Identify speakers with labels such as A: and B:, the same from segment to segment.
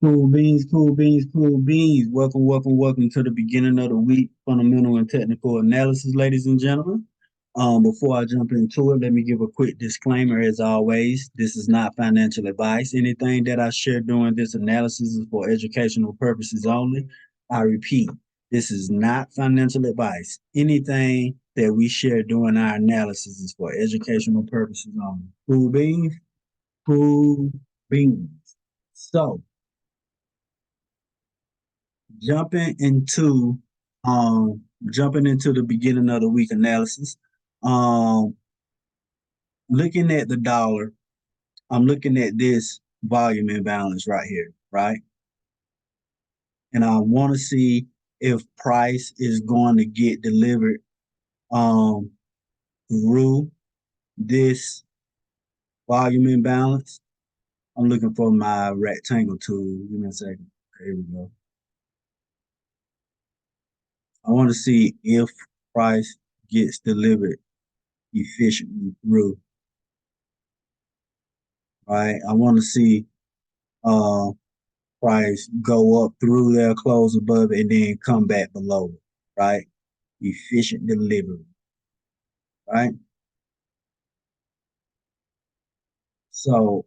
A: Cool beans, cool beans, cool beans. Welcome, welcome, welcome to the beginning of the week fundamental and technical analysis, ladies and gentlemen. Before I jump into it, let me give a quick disclaimer. As always, this is not financial advice. Anything that I share during this analysis is for educational purposes only. I repeat, this is not financial advice. Anything that we share during our analysis is for educational purposes only. Cool beans, cool beans. So, jumping into jumping into the beginning of the week analysis. Um Looking at the dollar, I'm looking at this volume imbalance right here, right? And I want to see if price is going to get delivered um through this volume imbalance. I'm looking for my rectangle tool. Give me a second. Here we go. I want to see if price gets delivered efficiently through, right? I want to see uh price go up through there, close above it, and then come back below it, right? Efficient delivery, right? So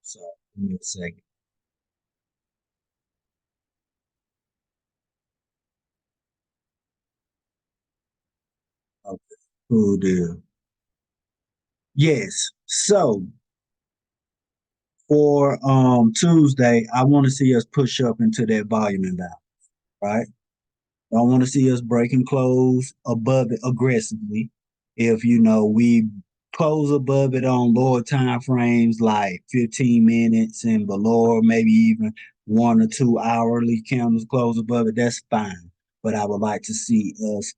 A: so give me a second. Okay, cool deal. Yes. So for Tuesday, I want to see us push up into that volume imbalance, right? I want to see us breaking close above it aggressively. If we close above it on lower time frames like 15 minutes and below, or maybe even 1 or 2 hourly candles close above it, that's fine. But I would like to see us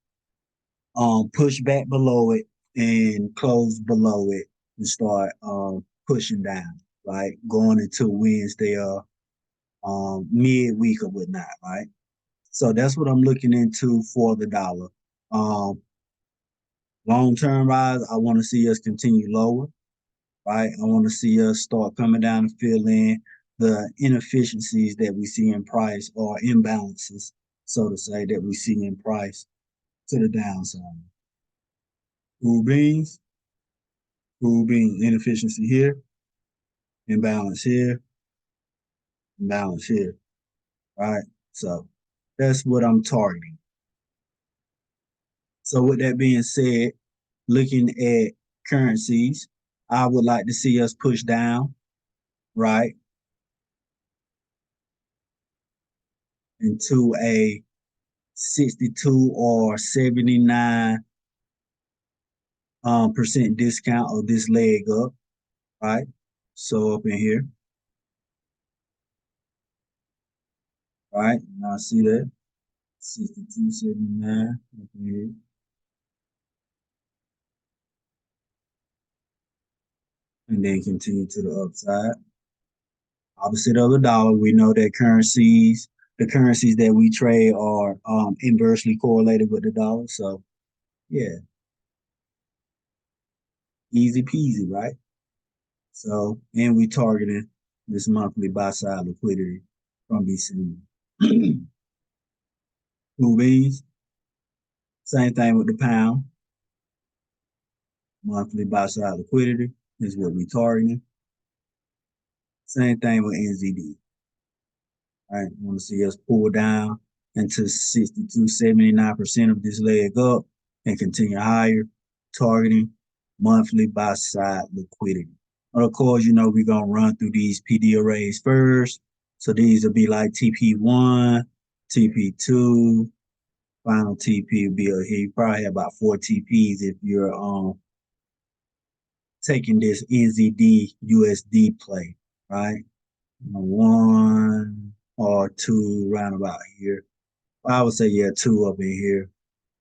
A: push back below it and close below it and start pushing down, right? Going into Wednesday or midweek or whatnot, right? So that's what I'm looking into for the dollar. Um, Long term rise, I want to see us continue lower, right? I want to see us start coming down and fill in the inefficiencies that we see in price or imbalances, so to say, that we see in price to the downside. Cool beans, cool beans, inefficiency here, imbalance here, imbalance here, right? So that's what I'm targeting. So with that being said, looking at currencies, I would like to see us push down, right, into a 62 or 79 percent discount of this leg up, right? So up in here, right? Now see that 62.79 up in here, and then continue to the upside. Opposite of the dollar, we know that the currencies that we trade are inversely correlated with the dollar. So yeah, easy peasy, right? So, and we targeting this monthly buy side liquidity from BC. Cool beans. Same thing with the pound. Monthly buy side liquidity is what we targeting. Same thing with NZD. All right, want to see us pull down into 62, 79% of this leg up and continue higher, targeting monthly buy side liquidity. And of course, we're gonna run through these PD arrays first. So these will be like TP1, TP2, final TP will be here. You probably have about 4 TPs if you're taking this NZD USD play, right? One or two roundabout here. I would say, yeah, two up in here.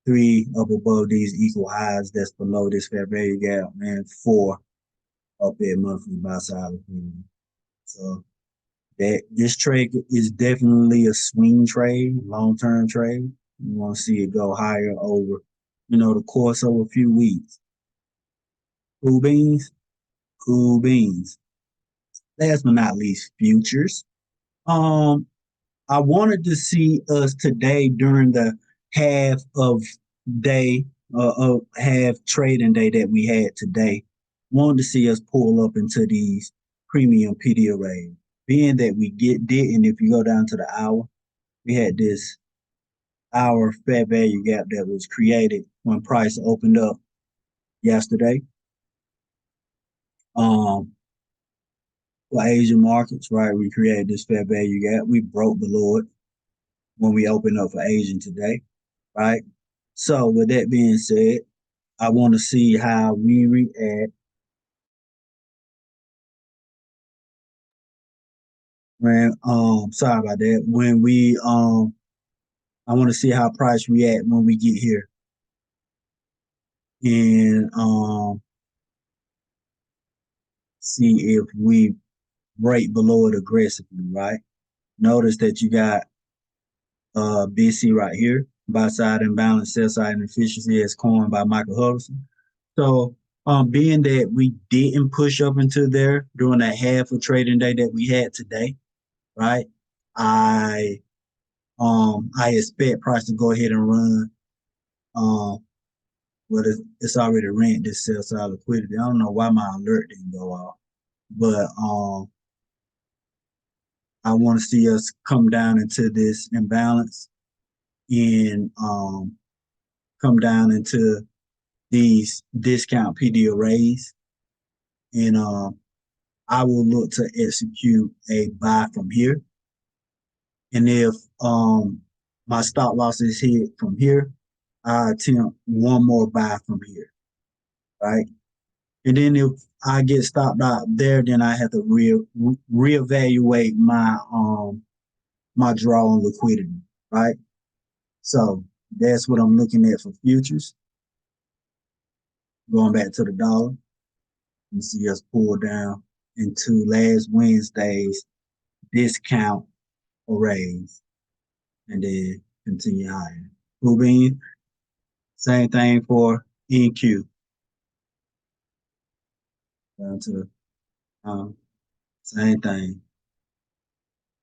A: Three up above these equal highs that's below this fair value gap, and four up at monthly buy side liquidity. So that this trade is definitely a swing trade, long term trade. You want to see it go higher over, the course of a few weeks. Cool beans, cool beans. last but not least, futures. Um, I wanted to see us today during the half of day, of half trading day that we had today. Wanted to see us pull up into these premium PD arrays. Being that we didn't, if you go down to the hour, we had this hour fair value gap that was created when price opened up yesterday. Um, for Asian markets, right? We created this fair value gap. We broke below it when we opened up for Asian today, right? So with that being said, I want to see how we react when sorry about that. When we I want to see how price react when we get here. And see if we break below it aggressively, right? Notice that you got BC right here, buy side imbalance, sell side inefficiency as coined by Michael Hudson. So being that we didn't push up into there during that half of trading day that we had today, right? I I expect price to go ahead and run but it's already ran this sell side liquidity. I don't know why my alert didn't go off, but I want to see us come down into this imbalance and come down into these discount PD arrays, and I will look to execute a buy from here. And if my stop loss is hit from here, I attempt one more buy from here, right? And then if I get stopped out there, then I have to reevaluate my draw on liquidity, right? So that's what I'm looking at for futures. Going back to the dollar, you see us pull down into last Wednesday's discount arrays and then continue higher. Blue same thing for NQ. Down to um, same thing,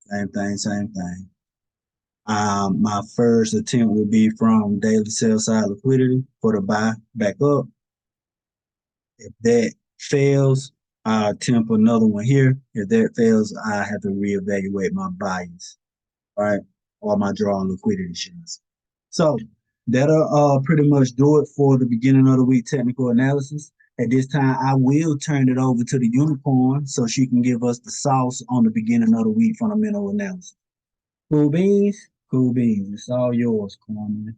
A: same thing. My first attempt will be from daily sell side liquidity for the buy back up. If that fails, I attempt another one here. If that fails, I have to reevaluate my bias, right? Or my draw on liquidity shares. So that'll pretty much do it for the beginning of the week technical analysis. At this time, I will turn it over to the unicorn so she can give us the sauce on the beginning of the week fundamental analysis. Cool beans? Cool beans. It's all yours, Corman.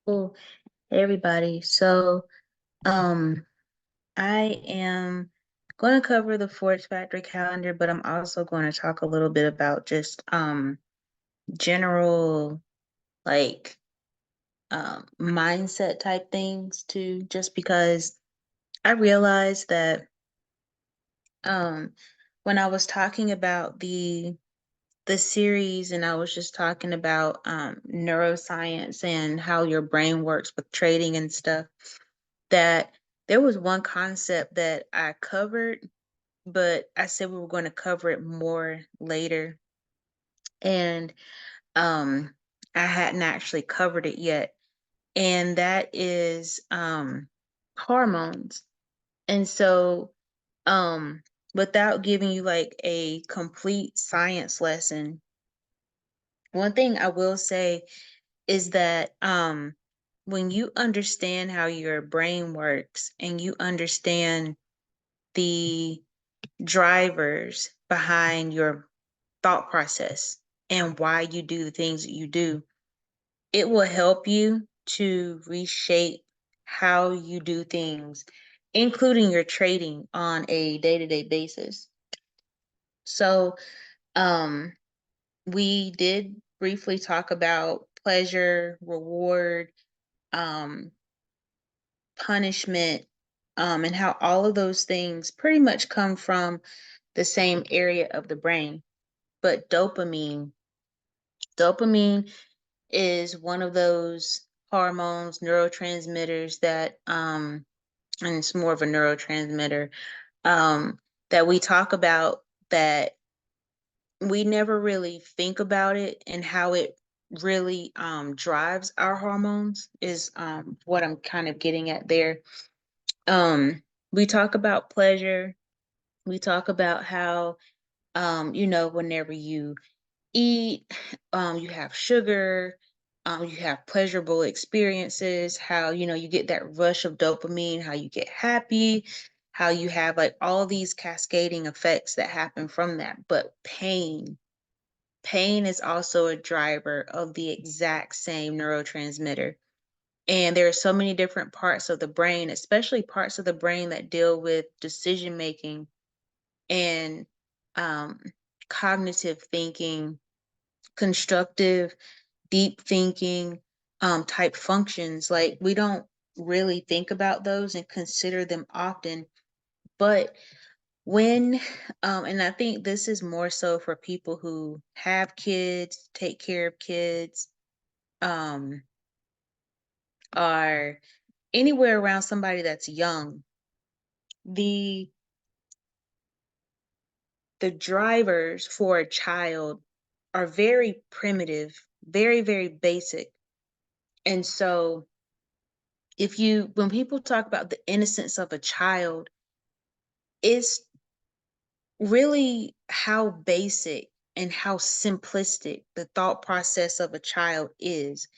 B: Cool. Hey everybody. So, um, I am going to cover the Forex Factory calendar, but I'm also going to talk a little bit about just general like mindset type things too, just because I realized that um when I was talking about the series and I was just talking about neuroscience and how your brain works with trading and stuff, that there was one concept that I covered, but I said we were going to cover it more later. And um I hadn't actually covered it yet. And that is hormones. And so without giving you like a complete science lesson, one thing I will say is that when you understand how your brain works and you understand the drivers behind your thought process and why you do the things that you do, it will help you to reshape how you do things, including your trading on a day-to-day basis. So, um, we did briefly talk about pleasure, reward, um, punishment, and how all of those things pretty much come from the same area of the brain. But dopamine is one of those hormones, neurotransmitters that, and it's more of a neurotransmitter, um, that we talk about, that we never really think about it and how it really drives our hormones is what I'm kind of getting at there. Um, we talk about pleasure. We talk about how, whenever you eat, you have sugar, you have pleasurable experiences, how, you get that rush of dopamine, how you get happy, how you have like all these cascading effects that happen from that. But pain is also a driver of the exact same neurotransmitter. And there are so many different parts of the brain, especially parts of the brain that deal with decision making and um, cognitive thinking, constructive, deep thinking type functions. Like we don't really think about those and consider them often. But when, and I think this is more so for people who have kids, take care of kids, um, are anywhere around somebody that's young, the the drivers for a child are very primitive, very, very basic. And so when people talk about the innocence of a child, it's really how basic and how simplistic the thought process of a child is.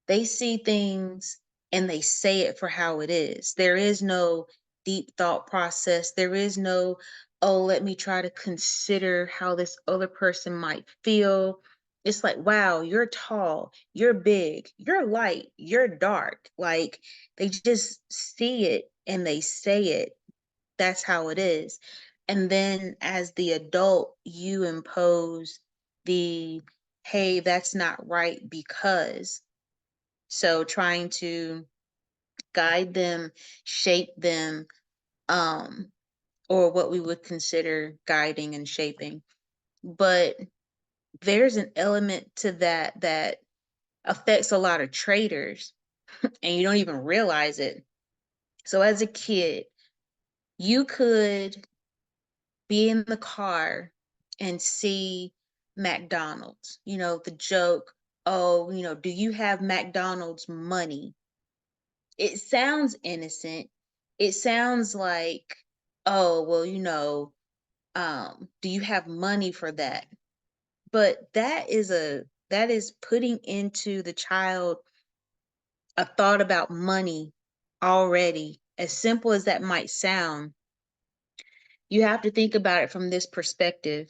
B: They see things and they say it for how it is. There is no deep thought process. There is no, oh, let me try to consider how this other person might feel. It's like, wow, you're tall, you're big, you're light, you're dark. Like they just see it and they say it. That's how it is. And then as the adult, you impose the, hey, that's not right because. So trying to guide them, shape them, um, or what we would consider guiding and shaping. But there's an element to that that affects a lot of traders, and you don't even realize it. So as a kid, you could be in the car and see McDonald's, the joke, oh, do you have McDonald's money? It sounds innocent. It sounds like, oh, well, do you have money for that? But that is putting into the child a thought about money already. As simple as that might sound, you have to think about it from this perspective.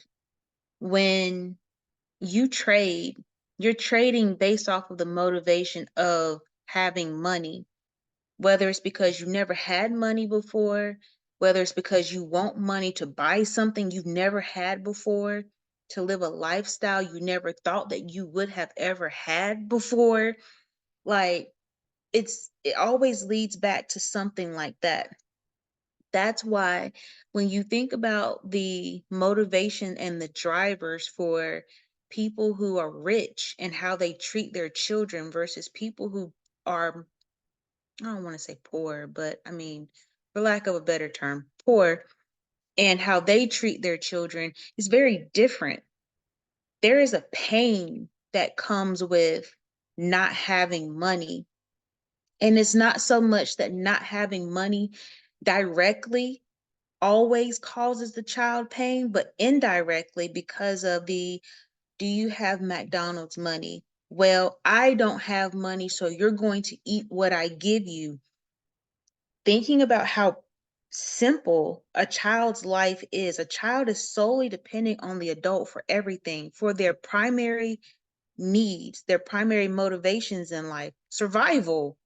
B: When you trade, you're trading based off of the motivation of having money, whether it's because you never had money before, whether it's because you want money to buy something you've never had before, to live a lifestyle you never thought that you would have ever had before. Like it always leads back to something like that. That's why when you think about the motivation and the drivers for people who are rich and how they treat their children versus people who are, I don't want to say poor, but I mean, for lack of a better term, poor, and how they treat their children is very different. There is a pain that comes with not having money. And it's not so much that not having money directly always causes the child pain, but indirectly because of the, do you have McDonald's money? Well, I don't have money, so you're going to eat what I give you. Thinking about how simple a child's life is. A child is solely depending on the adult for everything, for their primary needs, their primary motivations in life. Survival.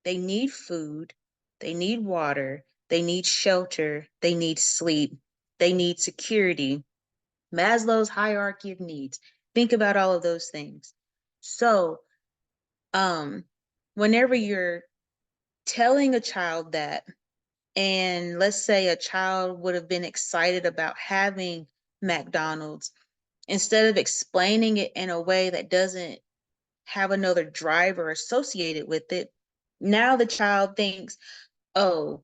B: They need food, they need water, they need shelter, they need sleep, they need security. Maslow's hierarchy of needs. Think about all of those things. So, um, whenever you're telling a child that, And let's say a child would have been excited about having McDonald's, instead of explaining it in a way that doesn't have another driver associated with it, now the child thinks, oh,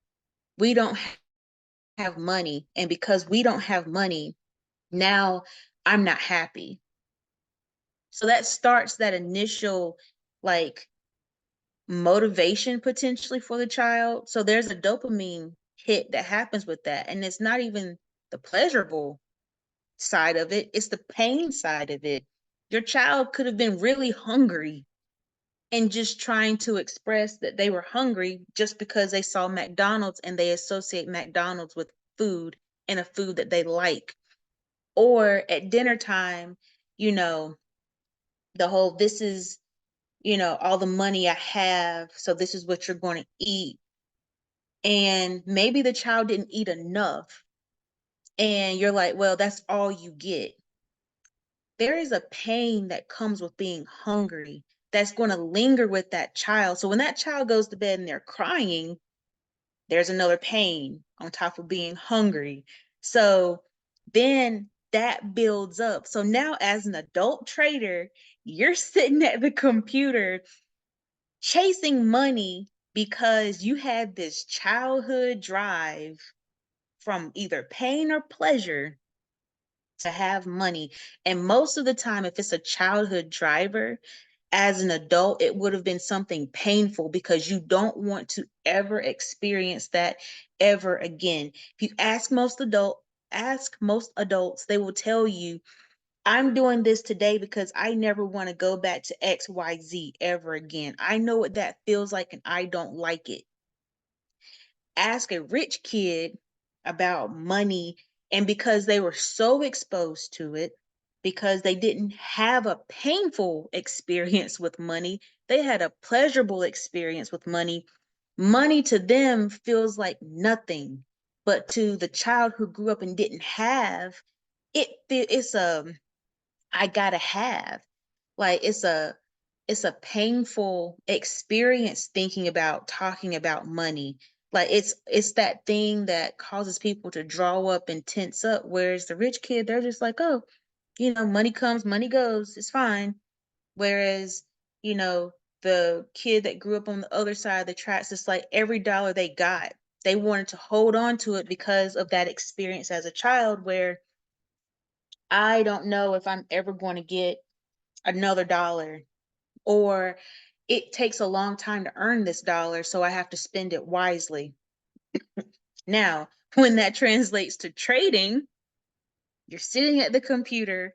B: we don't have money. And because we don't have money, now I'm not happy. So that starts that initial like motivation potentially for the child. So there's a dopamine hit that happens with that. And it's not even the pleasurable side of it, it's the pain side of it. Your child could have been really hungry and just trying to express that they were hungry just because they saw McDonald's and they associate McDonald's with food and a food that they like. Or at dinner time, you know, the whole this is, all the money I have, so this is what you're going to eat. And maybe the child didn't eat enough. And you're like, well, that's all you get. There is a pain that comes with being hungry that's going to linger with that child. So when that child goes to bed and they're crying, there's another pain on top of being hungry. So then that builds up. So now, as an adult trader, you're sitting at the computer chasing money because you had this childhood drive from either pain or pleasure to have money. And most of the time, if it's a childhood driver, as an adult, it would have been something painful because you don't want to ever experience that ever again. If you ask most adults, they will tell you, I'm doing this today because I never want to go back to XYZ ever again. I know what that feels like and I don't like it. Ask a rich kid about money, and because they were so exposed to it, because they didn't have a painful experience with money, they had a pleasurable experience with money. Money to them feels like nothing, but to the child who grew up and didn't have it's a I gotta have. Like it's a painful experience thinking about talking about money. Like it's that thing that causes people to draw up and tense up. Whereas the rich kid, they're just like, oh, money comes, money goes, it's fine. Whereas, the kid that grew up on the other side of the tracks, it's like every dollar they got, they wanted to hold on to it because of that experience as a child where I don't know if I'm ever going to get another dollar, or it takes a long time to earn this dollar, so I have to spend it wisely. Now, when that translates to trading, you're sitting at the computer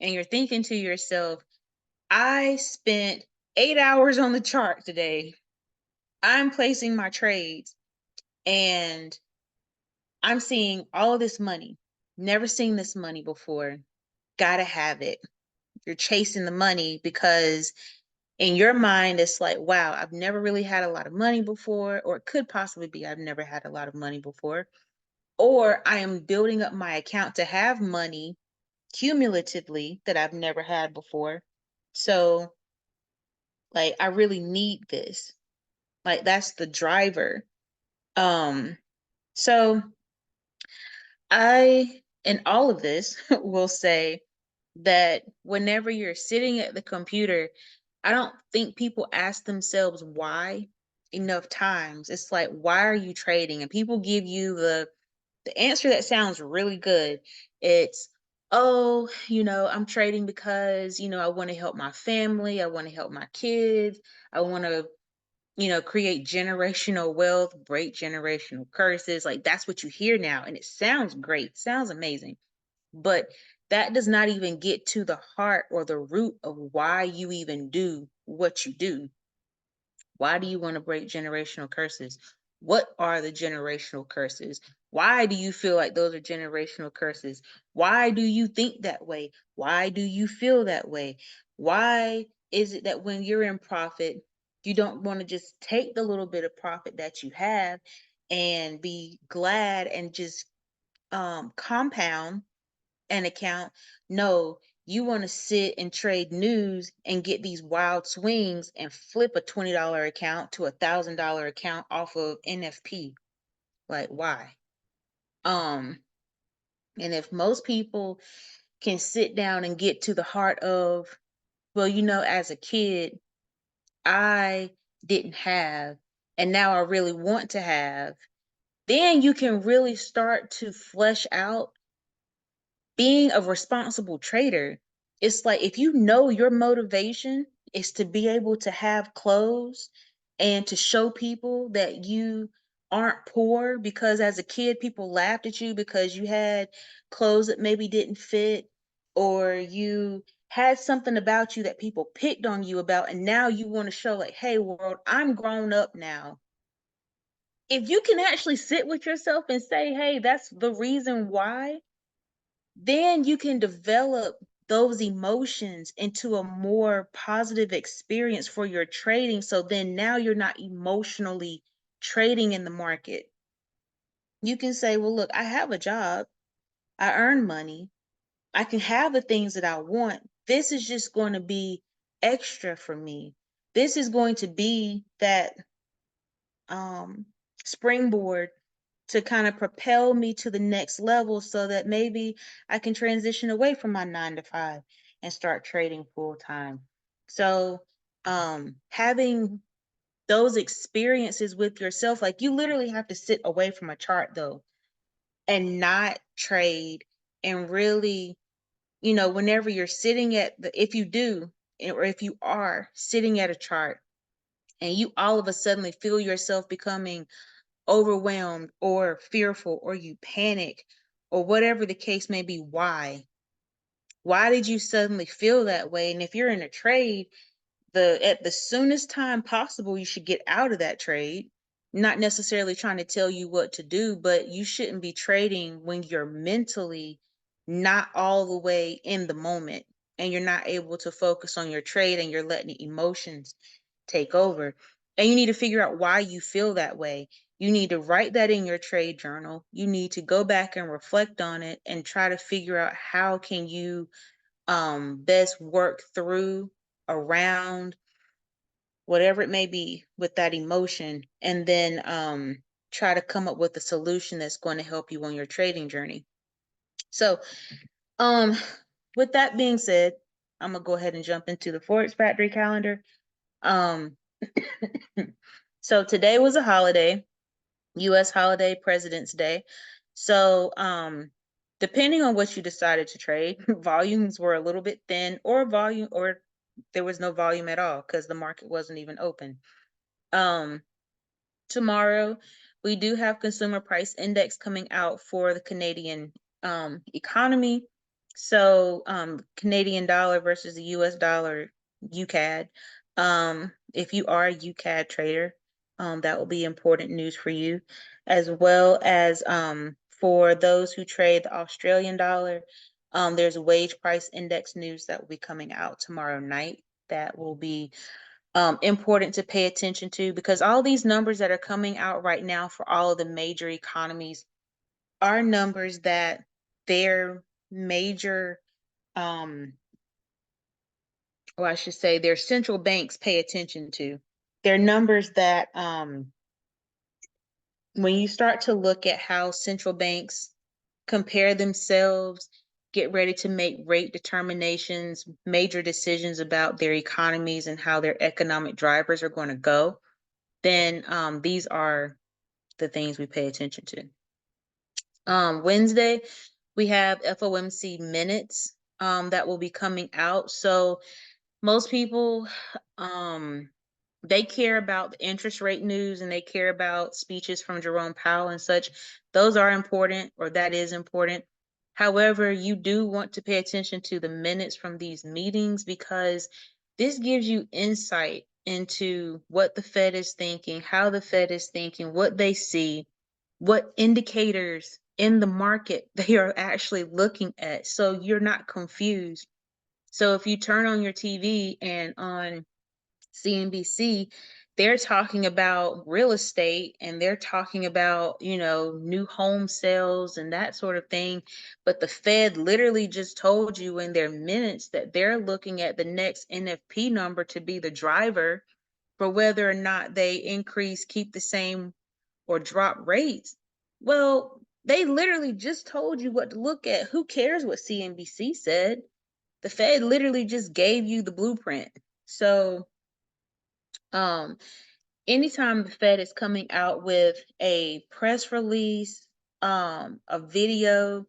B: and you're thinking to yourself, I spent 8 hours on the chart today. I'm placing my trades and I'm seeing all of this money. Never seen this money before. Gotta have it. You're chasing the money because in your mind, it's like, wow, I've never really had a lot of money before, or it could possibly be I've never had a lot of money before, or I am building up my account to have money cumulatively that I've never had before. So, like, I really need this. Like, that's the driver. Um, so in all of this, will say that whenever you're sitting at the computer, I don't think people ask themselves why enough times. It's like, why are you trading? And people give you the answer that sounds really good. It's, oh, I'm trading because, I want to help my family, I want to help my kids, I want to, create generational wealth, break generational curses. Like that's what you hear now. And it sounds great, sounds amazing. But that does not even get to the heart or the root of why you even do what you do. Why do you want to break generational curses? What are the generational curses? Why do you feel like those are generational curses? Why do you think that way? Why do you feel that way? Why is it that when you're in profit, you don't want to just take the little bit of profit that you have and be glad and just compound an account? No, you want to sit and trade news and get these wild swings and flip a $20 account to $1,000 account off of NFP. Like, why? And if most people can sit down and get to the heart of, well, as a kid, I didn't have, and now I really want to have, then you can really start to flesh out being a responsible trader. It's like if you know your motivation is to be able to have clothes and to show people that you aren't poor because as a kid people laughed at you because you had clothes that maybe didn't fit, or you had something about you that people picked on you about, and now you want to show like, hey world, I'm grown up now. If you can actually sit with yourself and say, hey, that's the reason why, then you can develop those emotions into a more positive experience for your trading. So then now you're not emotionally trading in the market. You can say, well, look, I have a job, I earn money, I can have the things that I want. This is just going to be extra for me. This is going to be that um, springboard to kind of propel me to the next level so that maybe I can transition away from my 9 to 5 and start trading full time. So, having those experiences with yourself, like you literally have to sit away from a chart though and not trade and really, whenever you're sitting at if you do, or if you are sitting at a chart and you all of a sudden feel yourself becoming overwhelmed or fearful or you panic or whatever the case may be, why did you suddenly feel that way? And if you're in a trade, at the soonest time possible you should get out of that trade. Not necessarily trying to tell you what to do, but you shouldn't be trading when you're mentally not all the way in the moment and you're not able to focus on your trade and you're letting emotions take over. And you need to figure out why you feel that way. You need to write that in your trade journal. You need to go back and reflect on it and try to figure out how can you best work through, around, whatever it may be with that emotion, and then try to come up with a solution that's going to help you on your trading journey. So um with that being said, I'm gonna go ahead and jump into the Forex Factory calendar. um so today was a holiday, US holiday, President's Day. So depending on what you decided to trade, volumes were a little bit thin, or there was no volume at all because the market wasn't even open. Tomorrow we do have consumer price index coming out for the Canadian economy. So Canadian dollar versus the US dollar, UCAD. If you are a UCAD trader, that will be important news for you, as well as for those who trade the Australian dollar. There's a wage price index news that will be coming out tomorrow night that will be important to pay attention to, because all these numbers that are coming out right now for all of the major economies are numbers that their major, or I should say, their central banks pay attention to. They're numbers that, when you start to look at how central banks compare themselves, get ready to make rate determinations, major decisions about their economies and how their economic drivers are going to go, then these are the things we pay attention to. Wednesday, we have FOMC minutes that will be coming out. So most people, um, they care about the interest rate news and they care about speeches from Jerome Powell and such. Those are important, or that is important. However, you do want to pay attention to the minutes from these meetings because this gives you insight into what the Fed is thinking, how the Fed is thinking, what they see, what indicators in the market they are actually looking at. So you're not confused. So if you turn on your TV and on CNBC, they're talking about real estate and they're talking about, new home sales and that sort of thing. But the Fed literally just told you in their minutes that they're looking at the next NFP number to be the driver for whether or not they increase, keep the same, or drop rates. Well, they literally just told you what to look at. Who cares what CNBC said? The Fed literally just gave you the blueprint. So, um, anytime the Fed is coming out with a press release, a video,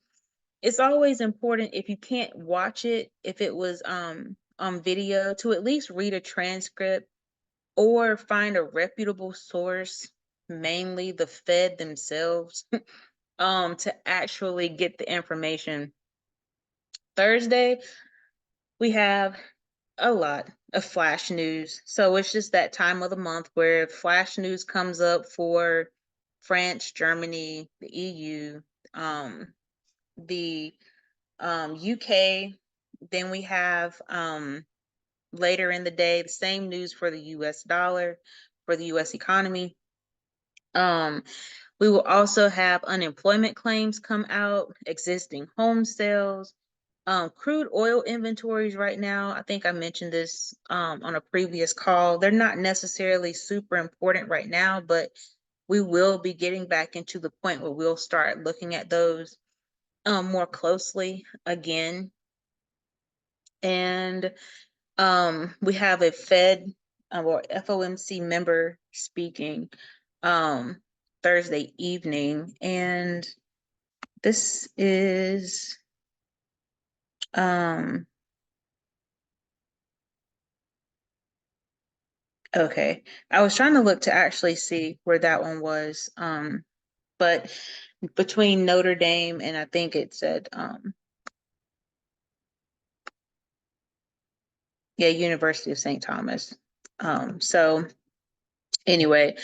B: it's always important, if you can't watch it, if it was on video, to at least read a transcript or find a reputable source, mainly the Fed themselves, to actually get the information. Thursday, we have a lot of flash news. So it's just that time of the month where flash news comes up for France, Germany, the EU, the UK. Then we have later in the day the same news for the US dollar, for the US economy. We will also have unemployment claims come out, existing home sales, crude oil inventories right now. I think I mentioned this on a previous call. They're not necessarily super important right now, but we will be getting back into the point where we'll start looking at those more closely again. And we have a Fed or FOMC member speaking um, Thursday evening, and this is okay. I was trying to look to actually see where that one was. But between Notre Dame and I think it said yeah, University of St. Thomas. So anyway,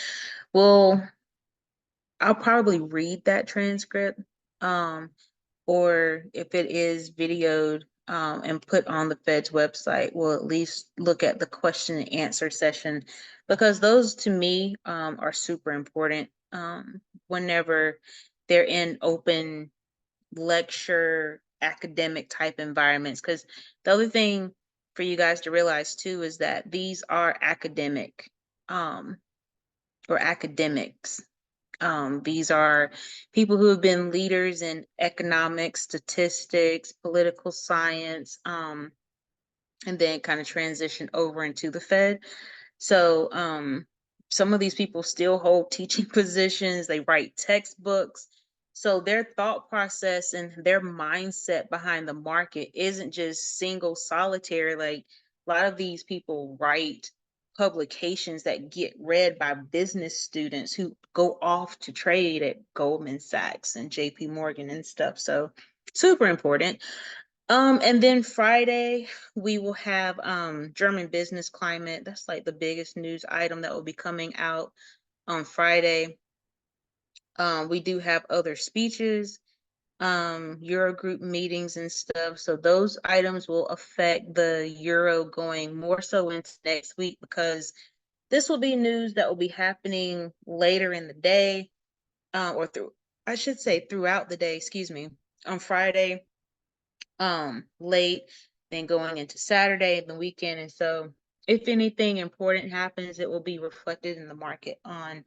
B: well, I'll probably read that transcript. Or if it is videoed and put on the Fed's website, we'll at least look at the question and answer session, because those to me are super important whenever they're in open lecture academic type environments. Because the other thing for you guys to realize too is that these are academic um, or academics. These are people who have been leaders in economics, statistics, political science, and then kind of transition over into the Fed. So some of these people still hold teaching positions, they write textbooks. So their thought process and their mindset behind the market isn't just single solitary. Like a lot of these people write publications that get read by business students who go off to trade at Goldman Sachs and JP Morgan and stuff. So super important. And then Friday we will have German business climate. That's like the biggest news item that will be coming out on Friday. We do have other speeches, Eurogroup meetings and stuff. So those items will affect the euro going more so into next week, because this will be news that will be happening later in the day, or through, I should say throughout the day, excuse me, on Friday, late, then going into Saturday, the weekend. And so if anything important happens, it will be reflected in the market on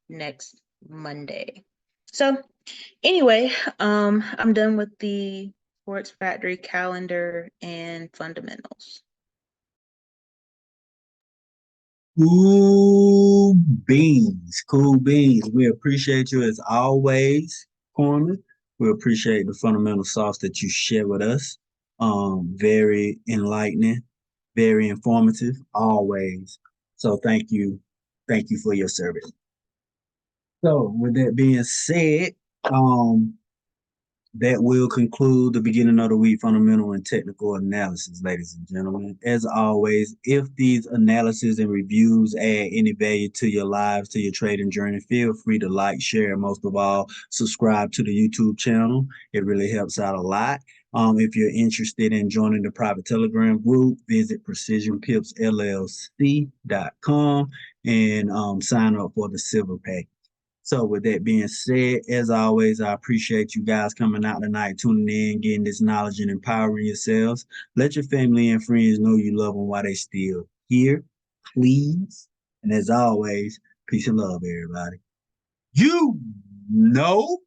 B: next Monday. So anyway, I'm done with the Forex Factory calendar and fundamentals.
A: Cool beans, cool beans. We appreciate you as always, Corman. We appreciate the fundamental sauce that you share with us. Very enlightening, very informative, always. So thank you for your service. So with that being said, um, that will conclude the beginning of the week fundamental and technical analysis, ladies and gentlemen. As always, if these analyses and reviews add any value to your lives, to your trading journey, feel free to like, share, and most of all, subscribe to the YouTube channel. It really helps out a lot. If you're interested in joining the private Telegram group, visit precisionpipsllc.com and sign up for the silver pack. So with that being said, as always, I appreciate you guys coming out tonight, tuning in, getting this knowledge and empowering yourselves. Let your family and friends know you love them while they still here, please. And as always, peace and love, everybody. You No,